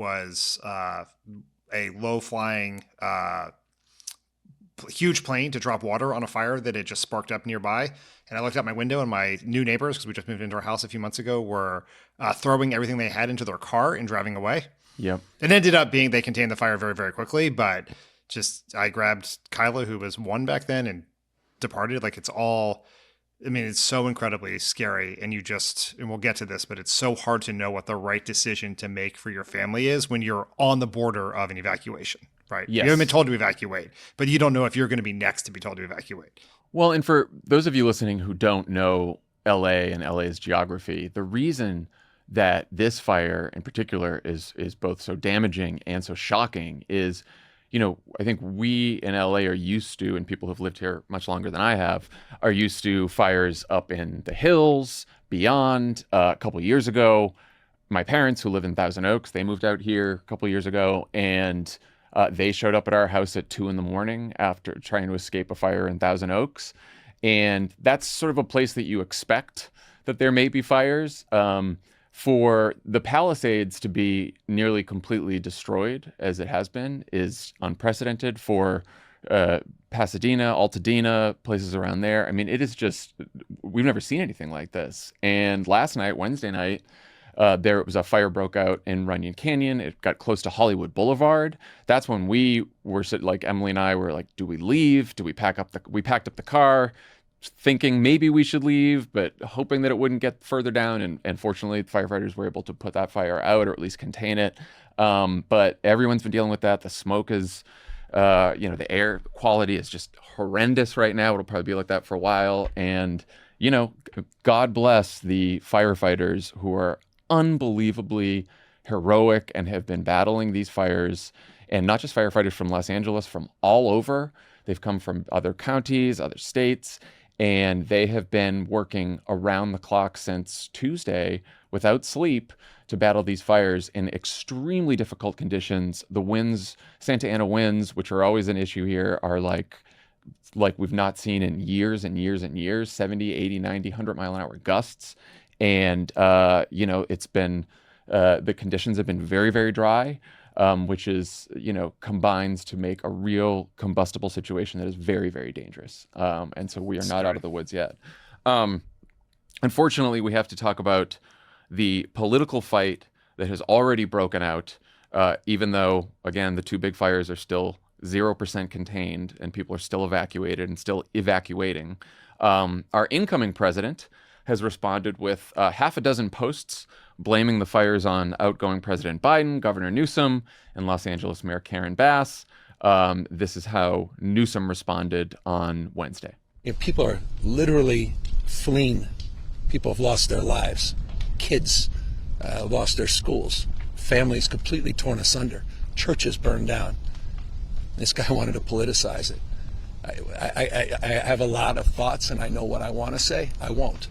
was a low-flying, huge plane to drop water on a fire that had just sparked up nearby. And I looked out my window, and my new neighbors, because we just moved into our house a few months ago, were throwing everything they had into their car and driving away. Yep. It ended up being they contained the fire very, very quickly, but I grabbed Kyla, who was 1 back then, and departed. Like, it's so incredibly scary, and we'll get to this, but it's so hard to know what the right decision to make for your family is when you're on the border of an evacuation, right? Yes. You haven't been told to evacuate, but you don't know if you're going to be next to be told to evacuate. Well, and for those of you listening who don't know LA and LA's geography, the reason that this fire in particular is both so damaging and so shocking is, I think we in LA are used to, and people who've lived here much longer than I have, are used to fires up in the hills, beyond. A couple of years ago, my parents, who live in Thousand Oaks, they moved out here a couple of years ago, and they showed up at our house at 2 a.m. after trying to escape a fire in Thousand Oaks. And that's sort of a place that you expect that there may be fires. For the Palisades to be nearly completely destroyed, as it has been, is unprecedented. For Pasadena, Altadena, places around there, I mean, it is just, we've never seen anything like this. And last night, Wednesday night, there was a fire broke out in Runyon Canyon. It got close to Hollywood Boulevard. That's when we were, like, Emily and I were like, do we leave? We packed up the car, thinking maybe we should leave, but hoping that it wouldn't get further down. And fortunately, the firefighters were able to put that fire out, or at least contain it. But everyone's been dealing with that. The smoke is, the air quality is just horrendous right now. It'll probably be like that for a while. And, God bless the firefighters who are unbelievably heroic and have been battling these fires. And not just firefighters from Los Angeles, from all over. They've come from other counties, other states, and they have been working around the clock since Tuesday without sleep to battle these fires in extremely difficult conditions. The winds, Santa Ana winds, which are always an issue here, are like we've not seen in years and years and years, 70, 80, 90, 100 mile an hour gusts. And, it's been, the conditions have been very, very dry, which is, combines to make a real combustible situation that is very, very dangerous. And so we are not out of the woods yet. Unfortunately, we have to talk about the political fight that has already broken out, even though, again, the 2 big fires are still 0% contained and people are still evacuated and still evacuating. Our incoming president has responded with half a dozen posts blaming the fires on outgoing President Biden, Governor Newsom, and Los Angeles Mayor Karen Bass. This is how Newsom responded on Wednesday. People are literally fleeing. People have lost their lives. Kids lost their schools. Families completely torn asunder. Churches burned down. This guy wanted to politicize it. I have a lot of thoughts, and I know what I want to say. I won't.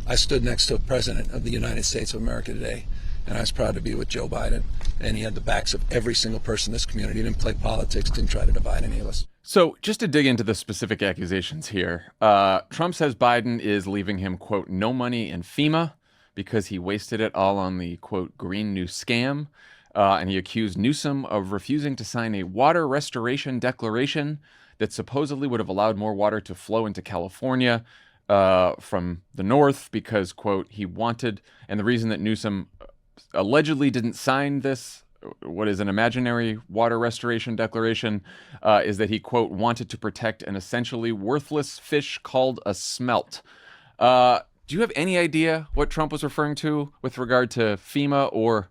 I stood next to a president of the United States of America today, and I was proud to be with Joe Biden. And he had the backs of every single person in this community. He didn't play politics, didn't try to divide any of us. So just to dig into the specific accusations here, Trump says Biden is leaving him, quote, no money in FEMA because he wasted it all on the, quote, Green New Scam. And he accused Newsom of refusing to sign a water restoration declaration that supposedly would have allowed more water to flow into California from the north because, quote, he wanted, and the reason that Newsom allegedly didn't sign this, what is an imaginary water restoration declaration, is that he, quote, wanted to protect an essentially worthless fish called a smelt. Do you have any idea what Trump was referring to with regard to FEMA or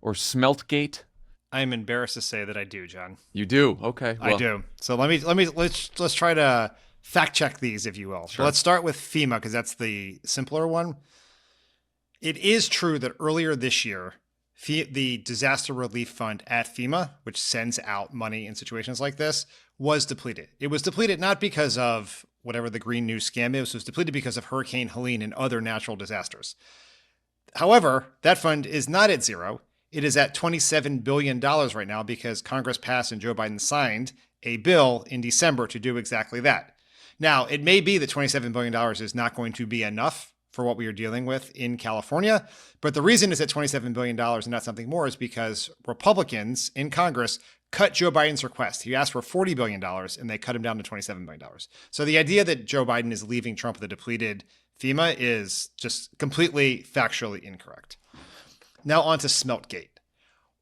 Smeltgate? I'm embarrassed to say that I do, John. You do? Okay. Well, I do. So let's try to fact check these, if you will. Sure. So let's start with FEMA because that's the simpler one. It is true that earlier this year, the disaster relief fund at FEMA, which sends out money in situations like this, was depleted. It was depleted not because of whatever the Green New Scam is. It was depleted because of Hurricane Helene and other natural disasters. However, that fund is not at zero. It is at $27 billion right now because Congress passed and Joe Biden signed a bill in December to do exactly that. Now, it may be that $27 billion is not going to be enough for what we are dealing with in California. But the reason it's at $27 billion and not something more is because Republicans in Congress cut Joe Biden's request. He asked for $40 billion and they cut him down to $27 billion. So the idea that Joe Biden is leaving Trump with a depleted FEMA is just completely factually incorrect. Now on to Smeltgate.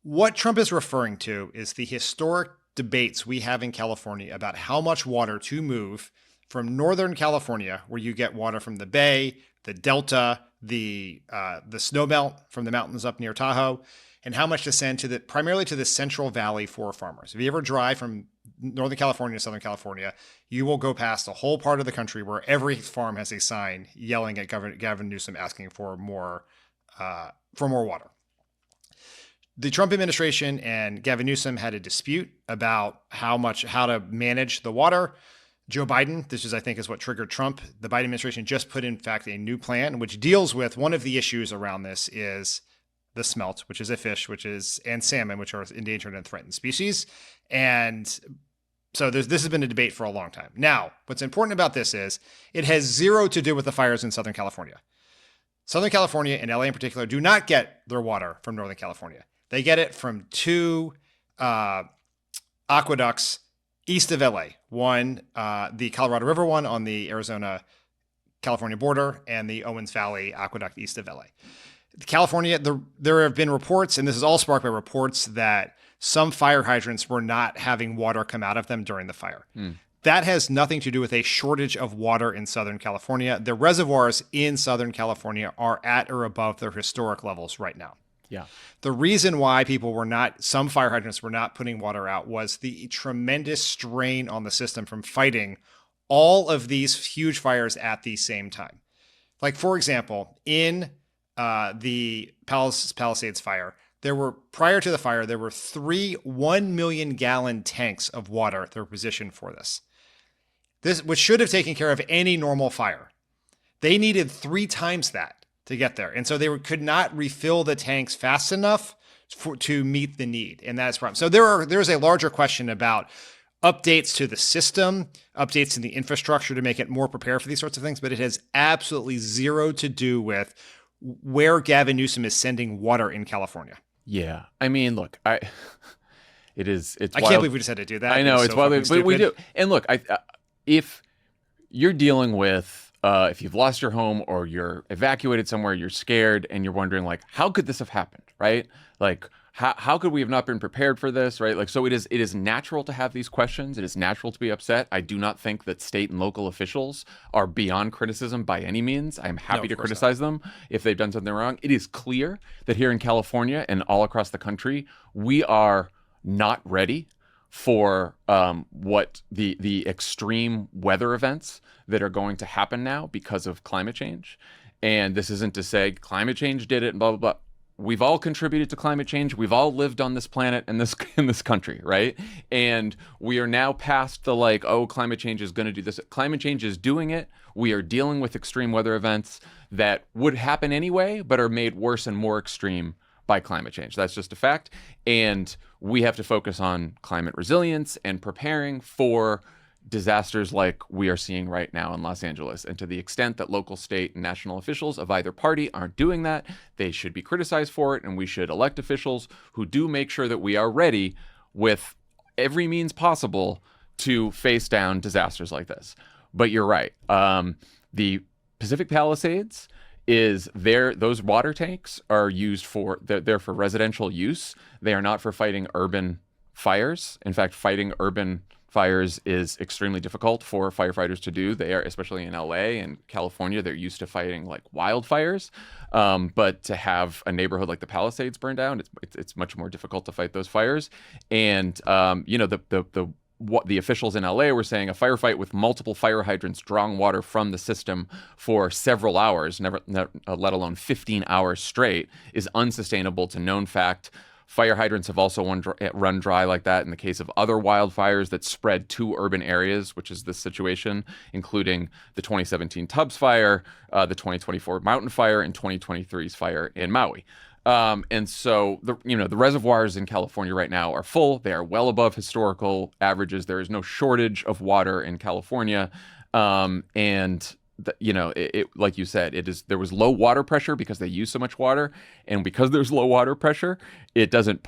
What Trump is referring to is the historic debates we have in California about how much water to move from Northern California, where you get water from the Bay, the Delta, the snowmelt from the mountains up near Tahoe, and how much to send to primarily to the Central Valley for farmers. If you ever drive from Northern California to Southern California, you will go past a whole part of the country where every farm has a sign yelling at Gavin Newsom asking for more water. The Trump administration and Gavin Newsom had a dispute about how to manage the water. Joe Biden, this is, I think, is what triggered Trump. The Biden administration just put in fact a new plan, which deals with one of the issues around this is the smelt, which is a fish, and salmon, which are endangered and threatened species. And so this has been a debate for a long time. Now, what's important about this is it has zero to do with the fires in Southern California. Southern California and LA in particular do not get their water from Northern California. They get it from two aqueducts east of LA. One, the Colorado River one on the Arizona-California border, and the Owens Valley Aqueduct east of LA. California, there have been reports, and this is all sparked by reports, that some fire hydrants were not having water come out of them during the fire. That has nothing to do with a shortage of water in Southern California. The reservoirs in Southern California are at or above their historic levels right now. Yeah. The reason why some fire hydrants were not putting water out was the tremendous strain on the system from fighting all of these huge fires at the same time. Like, for example, in the Palisades fire, prior to the fire, there were 3 1 million gallon tanks of water that were positioned for this, which should have taken care of any normal fire. They needed 3 times that to get there. And so they could not refill the tanks fast enough to meet the need. And that's a problem. So there's a larger question about updates to the system, updates in the infrastructure to make it more prepared for these sorts of things. But it has absolutely zero to do with where Gavin Newsom is sending water in California. Yeah. I mean, look, I can't believe we just had to do that. I know it's wild, but we do. And look, if you're dealing with, if you've lost your home or you're evacuated somewhere, you're scared and you're wondering, like, how could this have happened, right? Like, how could we have not been prepared for this, right? Like, so it is natural to have these questions. It is natural to be upset. I do not think that state and local officials are beyond criticism by any means. I'm happy to criticize them if they've done something wrong. It is clear that here in California and all across the country, we are not ready for what the extreme weather events that are going to happen now because of climate change. And this isn't to say climate change did it and blah, blah, blah. We've all contributed to climate change. We've all lived on this planet and in this country, right? And we are now past the climate change is going to do this. Climate change is doing it. We are dealing with extreme weather events that would happen anyway, but are made worse and more extreme by climate change. That's just a fact. And we have to focus on climate resilience and preparing for disasters like we are seeing right now in Los Angeles. And to the extent that local, state, and national officials of either party aren't doing that, they should be criticized for it. And we should elect officials who do make sure that we are ready with every means possible to face down disasters like this. But you're right. The Pacific Palisades those water tanks are used they're for residential use. They are not for fighting urban fires. In fact, fighting urban fires is extremely difficult for firefighters to do. They are, especially in LA and California, they're used to fighting like wildfires. But to have a neighborhood like the Palisades burn down, it's much more difficult to fight those fires. And the officials in LA were saying a firefight with multiple fire hydrants drawing water from the system for several hours, let alone 15 hours straight, is unsustainable. To known fact. Fire hydrants have also run dry like that in the case of other wildfires that spread to urban areas, which is this situation, including the 2017 Tubbs fire, the 2024 Mountain Fire, and 2023's fire in Maui. And so the reservoirs in California right now are full. They are well above historical averages. There is no shortage of water in California. And like you said, there was low water pressure because they use so much water, and because there's low water pressure, it doesn't